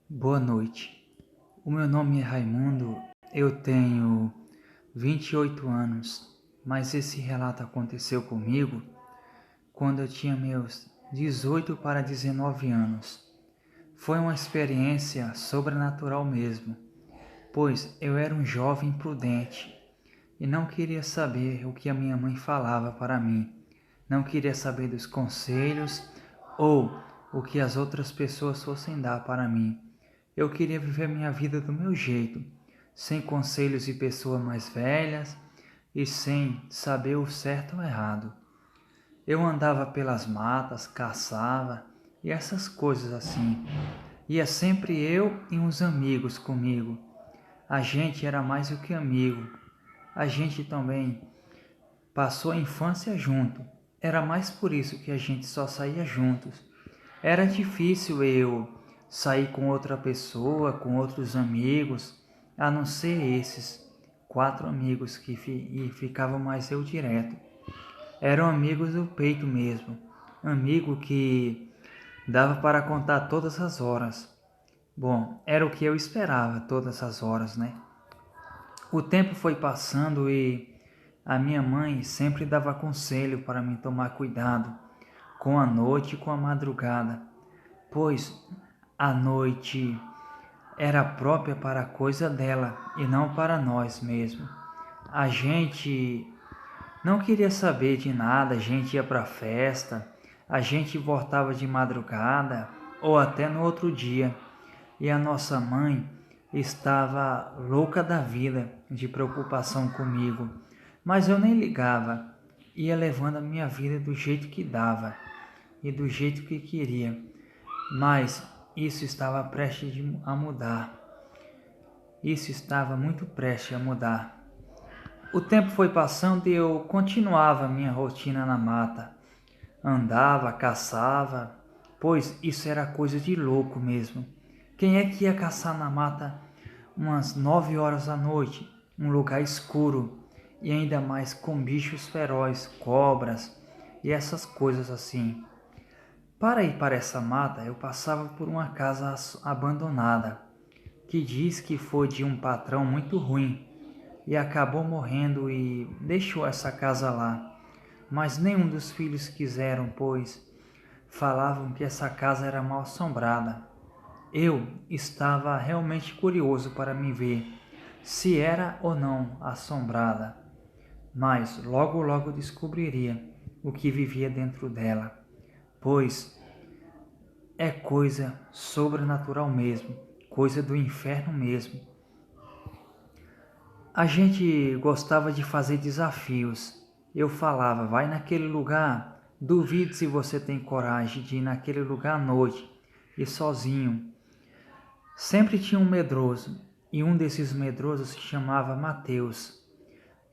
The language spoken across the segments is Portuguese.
Boa noite. O meu nome é Raimundo, eu tenho 28 anos, mas esse relato aconteceu comigo quando eu tinha meus 18 para 19 anos. Foi uma experiência sobrenatural mesmo, pois eu era um jovem prudente e não queria saber o que a minha mãe falava para mim. Não queria saber dos conselhos ou o que as outras pessoas fossem dar para mim. Eu queria viver minha vida do meu jeito, sem conselhos de pessoas mais velhas e sem saber o certo ou errado. Eu andava pelas matas, caçava e essas coisas assim. Ia sempre eu e uns amigos comigo. A gente era mais do que amigo. A gente também passou a infância junto. Era mais por isso que a gente só saía juntos. Era difícil eu sair com outra pessoa, com outros amigos, a não ser esses 4 amigos que ficavam mais eu direto. Eram amigos do peito mesmo, amigo que dava para contar todas as horas. Bom, era o que eu esperava todas as horas, né? O tempo foi passando e a minha mãe sempre dava conselho para me tomar cuidado com a noite e com a madrugada, pois a noite era própria para a coisa dela e não para nós mesmos. A gente não queria saber de nada, a gente ia para a festa, a gente voltava de madrugada ou até no outro dia. E a nossa mãe estava louca da vida de preocupação comigo, mas eu nem ligava, ia levando a minha vida do jeito que dava e do jeito que queria. Mas isso estava prestes a mudar. Isso estava muito prestes a mudar. O tempo foi passando e eu continuava minha rotina na mata. Andava, caçava, pois isso era coisa de louco mesmo. Quem é que ia caçar na mata umas 9 horas da noite, um lugar escuro e ainda mais com bichos ferozes, cobras e essas coisas assim? Para ir para essa mata, eu passava por uma casa abandonada, que diz que foi de um patrão muito ruim e acabou morrendo e deixou essa casa lá. Mas nenhum dos filhos quiseram, pois falavam que essa casa era mal assombrada. Eu estava realmente curioso para me ver se era ou não assombrada, mas logo descobriria o que vivia dentro dela, pois é coisa sobrenatural mesmo, coisa do inferno mesmo. A gente gostava de fazer desafios. Eu falava, vai naquele lugar, duvido se você tem coragem de ir naquele lugar à noite e sozinho. Sempre tinha um medroso, e um desses medrosos se chamava Mateus.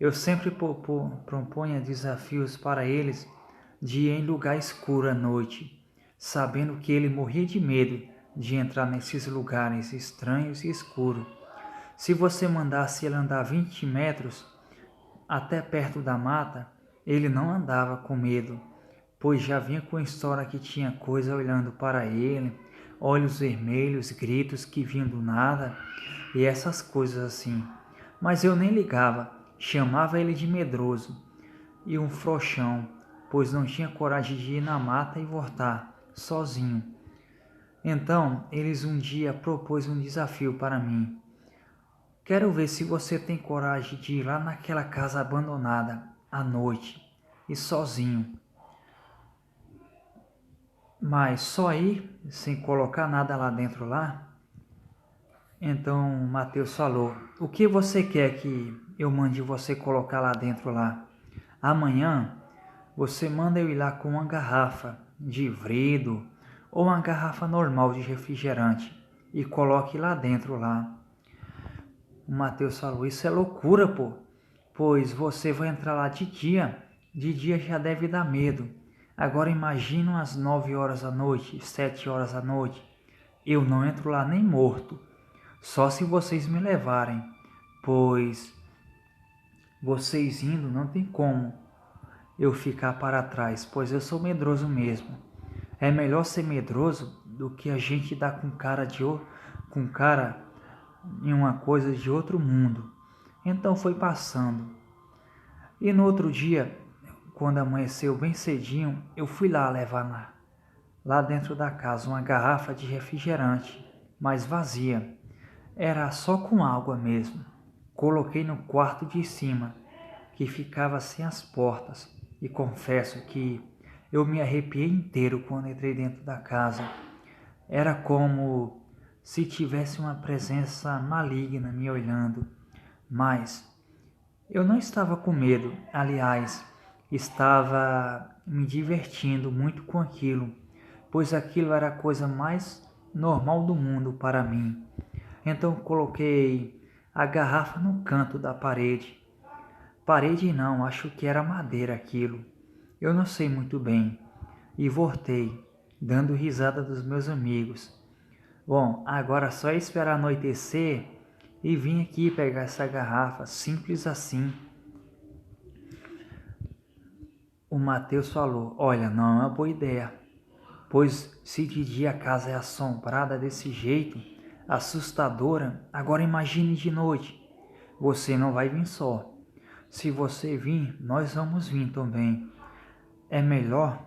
Eu sempre propunha desafios para eles de ir em lugar escuro à noite, sabendo que ele morria de medo de entrar nesses lugares estranhos e escuros. Se você mandasse ele andar 20 metros até perto da mata, ele não andava com medo, pois já vinha com a história que tinha coisa olhando para ele, olhos vermelhos, gritos que vinham do nada e essas coisas assim. Mas eu nem ligava, chamava ele de medroso e um frouxão, pois não tinha coragem de ir na mata e voltar sozinho. Então, eles um dia propôs um desafio para mim. Quero ver se você tem coragem de ir lá naquela casa abandonada à noite e sozinho. Mas só ir sem colocar nada lá dentro lá? Então Mateus falou, o que você quer que eu mande você colocar lá dentro lá? Amanhã você manda eu ir lá com uma garrafa de vidro ou uma garrafa normal de refrigerante e coloque lá dentro lá. O Mateus falou, isso é loucura, pô, pois você vai entrar lá de dia já deve dar medo. Agora imagina às 9 horas da noite, 7 horas da noite, eu não entro lá nem morto, só se vocês me levarem, pois vocês indo não tem como eu ficar para trás, pois eu sou medroso mesmo. É melhor ser medroso do que a gente dá com cara em uma coisa de outro mundo. Então foi passando. E no outro dia, quando amanheceu bem cedinho, eu fui lá levar lá dentro da casa uma garrafa de refrigerante, mas vazia. Era só com água mesmo. Coloquei no quarto de cima, que ficava sem as portas, e confesso que eu me arrepiei inteiro quando entrei dentro da casa. Era como se tivesse uma presença maligna me olhando, mas eu não estava com medo, aliás, estava me divertindo muito com aquilo, pois aquilo era a coisa mais normal do mundo para mim. Então coloquei a garrafa no canto da parede. Parede não, acho que era madeira aquilo. Eu não sei muito bem. E voltei, dando risada dos meus amigos. Bom, agora só esperar anoitecer e vim aqui pegar essa garrafa, simples assim. O Mateus falou: olha, não é uma boa ideia, pois se de dia a casa é assombrada desse jeito, assustadora, agora imagine de noite. Você não vai vir só. Se você vir, nós vamos vir também. É melhor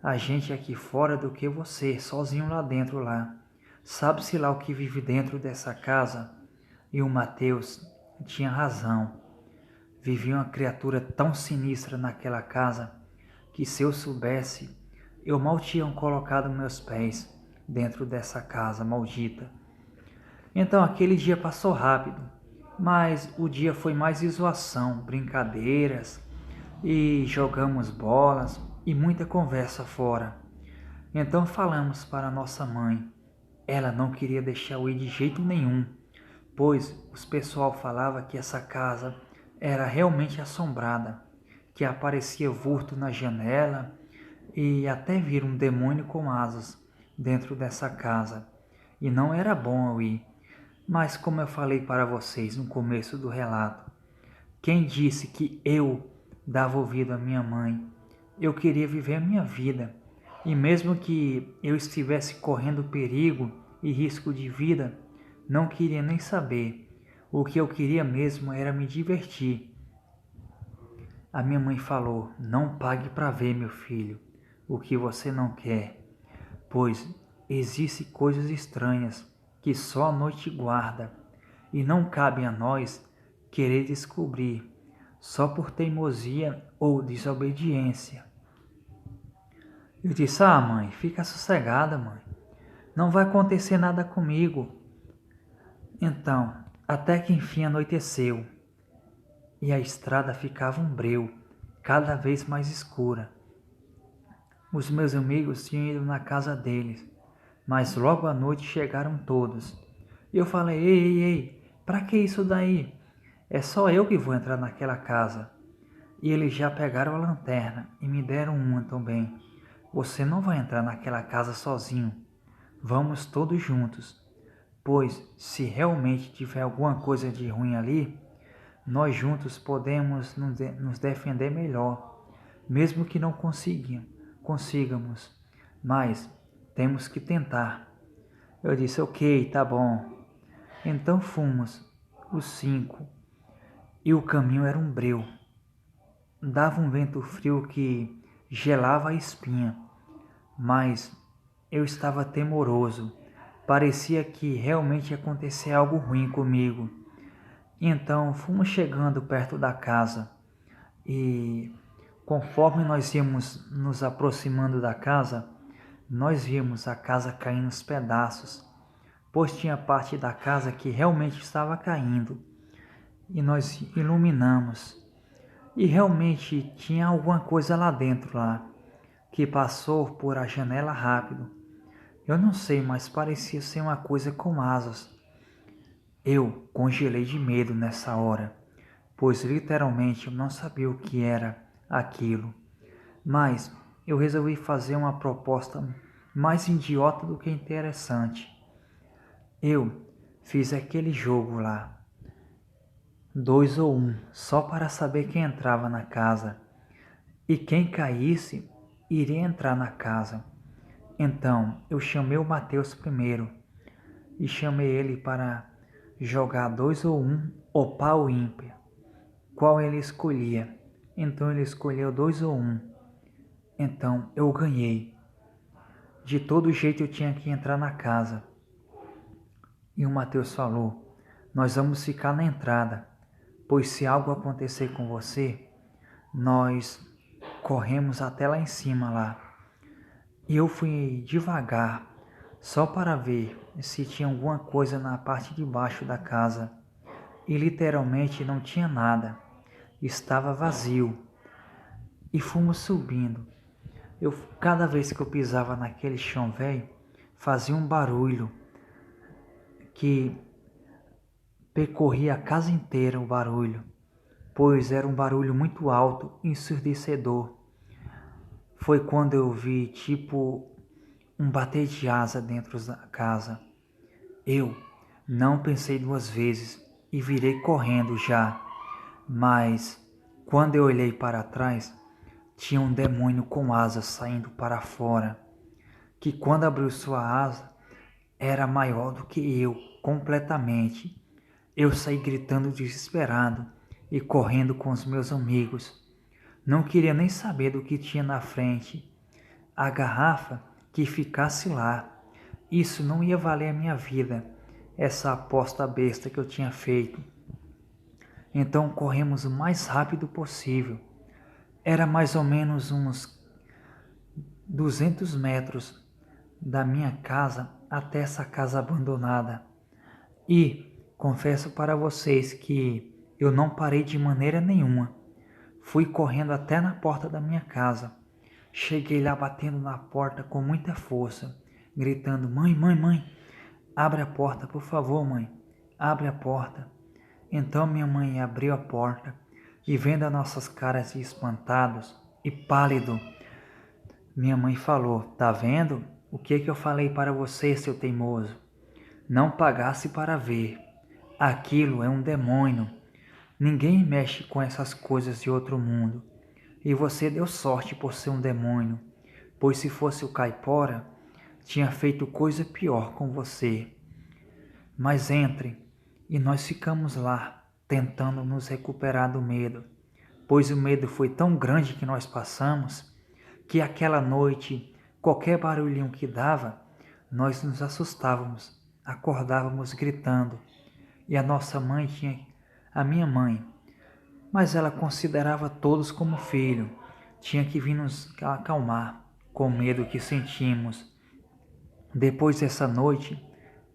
a gente aqui fora do que você, sozinho lá dentro lá. Sabe-se lá o que vive dentro dessa casa? E o Mateus tinha razão. Vivia uma criatura tão sinistra naquela casa que se eu soubesse, eu mal tinha colocado meus pés dentro dessa casa maldita. Então aquele dia passou rápido, mas o dia foi mais de zoação, brincadeiras e jogamos bolas e muita conversa fora. Então falamos para nossa mãe. Ela não queria deixar eu ir de jeito nenhum, pois o pessoal falava que essa casa era realmente assombrada, que aparecia vulto na janela e até vir um demônio com asas dentro dessa casa. E não era bom eu ir. Mas como eu falei para vocês no começo do relato, quem disse que eu dava ouvido à minha mãe? Eu queria viver a minha vida. E mesmo que eu estivesse correndo perigo e risco de vida, não queria nem saber. O que eu queria mesmo era me divertir. A minha mãe falou: não pague para ver, meu filho, o que você não quer, pois existem coisas estranhas que só a noite guarda, e não cabe a nós querer descobrir, só por teimosia ou desobediência. Eu disse: ah, mãe, fica sossegada, mãe. Não vai acontecer nada comigo. Então, até que enfim anoiteceu, e a estrada ficava um breu, cada vez mais escura. Os meus amigos tinham ido na casa deles, mas logo à noite chegaram todos. Eu falei: ei, pra que isso daí? É só eu que vou entrar naquela casa. E eles já pegaram a lanterna e me deram uma também. Você não vai entrar naquela casa sozinho. Vamos todos juntos, pois se realmente tiver alguma coisa de ruim ali, nós juntos podemos nos defender melhor, mesmo que não consigamos, mas temos que tentar. Eu disse: ok, tá bom. Então fomos, os 5, e o caminho era um breu. Dava um vento frio que gelava a espinha, mas eu estava temoroso. Parecia que realmente ia acontecer algo ruim comigo. Então fomos chegando perto da casa e conforme nós íamos nos aproximando da casa, nós vimos a casa caindo aos pedaços, pois tinha parte da casa que realmente estava caindo. E nós iluminamos. E realmente tinha alguma coisa lá dentro lá, que passou por a janela rápido. Eu não sei, mas parecia ser uma coisa com asas. Eu congelei de medo nessa hora, pois literalmente eu não sabia o que era aquilo. Mas eu resolvi fazer uma proposta mais idiota do que interessante. Eu fiz aquele jogo lá, 2 ou 1, só para saber quem entrava na casa. E quem caísse iria entrar na casa. Então eu chamei o Mateus primeiro e chamei ele para jogar 2 ou 1 ou par ou ímpar. Qual ele escolhia? Então ele escolheu 2 ou 1. Então eu ganhei. De todo jeito eu tinha que entrar na casa. E o Mateus falou: nós vamos ficar na entrada, pois se algo acontecer com você, nós corremos até lá em cima lá. E eu fui devagar, só para ver se tinha alguma coisa na parte de baixo da casa. E literalmente não tinha nada. Estava vazio. E fomos subindo. Cada vez que eu pisava naquele chão velho, fazia um barulho que percorria a casa inteira o barulho, pois era um barulho muito alto e ensurdecedor. Foi quando eu vi tipo um bater de asa dentro da casa. Eu não pensei 2 vezes e virei correndo já, mas quando eu olhei para trás, tinha um demônio com asas saindo para fora, que quando abriu sua asa, era maior do que eu, completamente. Eu saí gritando desesperado e correndo com os meus amigos. Não queria nem saber do que tinha na frente. A garrafa que ficasse lá. Isso não ia valer a minha vida, essa aposta besta que eu tinha feito. Então corremos o mais rápido possível. Era mais ou menos uns 200 metros da minha casa até essa casa abandonada. E confesso para vocês que eu não parei de maneira nenhuma. Fui correndo até na porta da minha casa. Cheguei lá batendo na porta com muita força, gritando: mãe, mãe, mãe, abre a porta, por favor, mãe, abre a porta. Então minha mãe abriu a porta e, vendo as nossas caras espantados e pálido, minha mãe falou: tá vendo? O que eu falei para você, seu teimoso? Não pagasse para ver. Aquilo é um demônio. Ninguém mexe com essas coisas de outro mundo. E você deu sorte por ser um demônio, pois se fosse o caipora, tinha feito coisa pior com você. Mas entre, e nós ficamos lá, tentando nos recuperar do medo, pois o medo foi tão grande que nós passamos, que aquela noite, qualquer barulhinho que dava, nós nos assustávamos, acordávamos gritando. E a nossa mãe a minha mãe, mas ela considerava todos como filho, tinha que vir nos acalmar com o medo que sentimos. Depois dessa noite,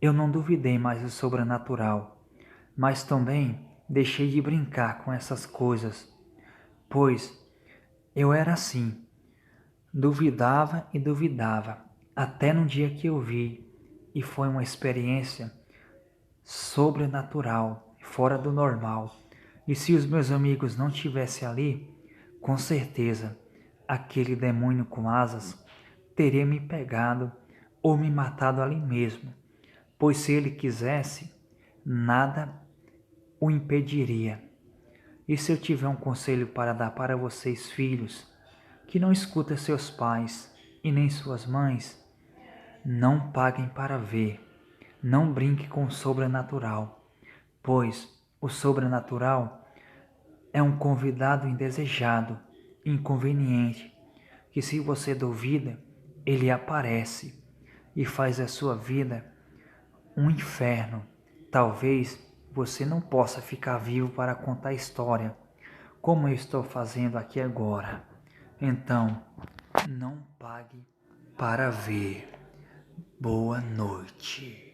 eu não duvidei mais do sobrenatural, mas também deixei de brincar com essas coisas, pois eu era assim, duvidava e duvidava, até no dia que eu vi, e foi uma experiência sobrenatural, fora do normal. E se os meus amigos não estivessem ali, com certeza aquele demônio com asas teria me pegado ou me matado ali mesmo, pois se ele quisesse, nada o impediria. E se eu tiver um conselho para dar para vocês, filhos, que não escutem seus pais e nem suas mães, não paguem para ver, não brinque com o sobrenatural, pois o sobrenatural é um convidado indesejado, inconveniente, que se você duvida, ele aparece e faz a sua vida um inferno. Talvez você não possa ficar vivo para contar a história, como eu estou fazendo aqui agora. Então, não pague para ver. Boa noite.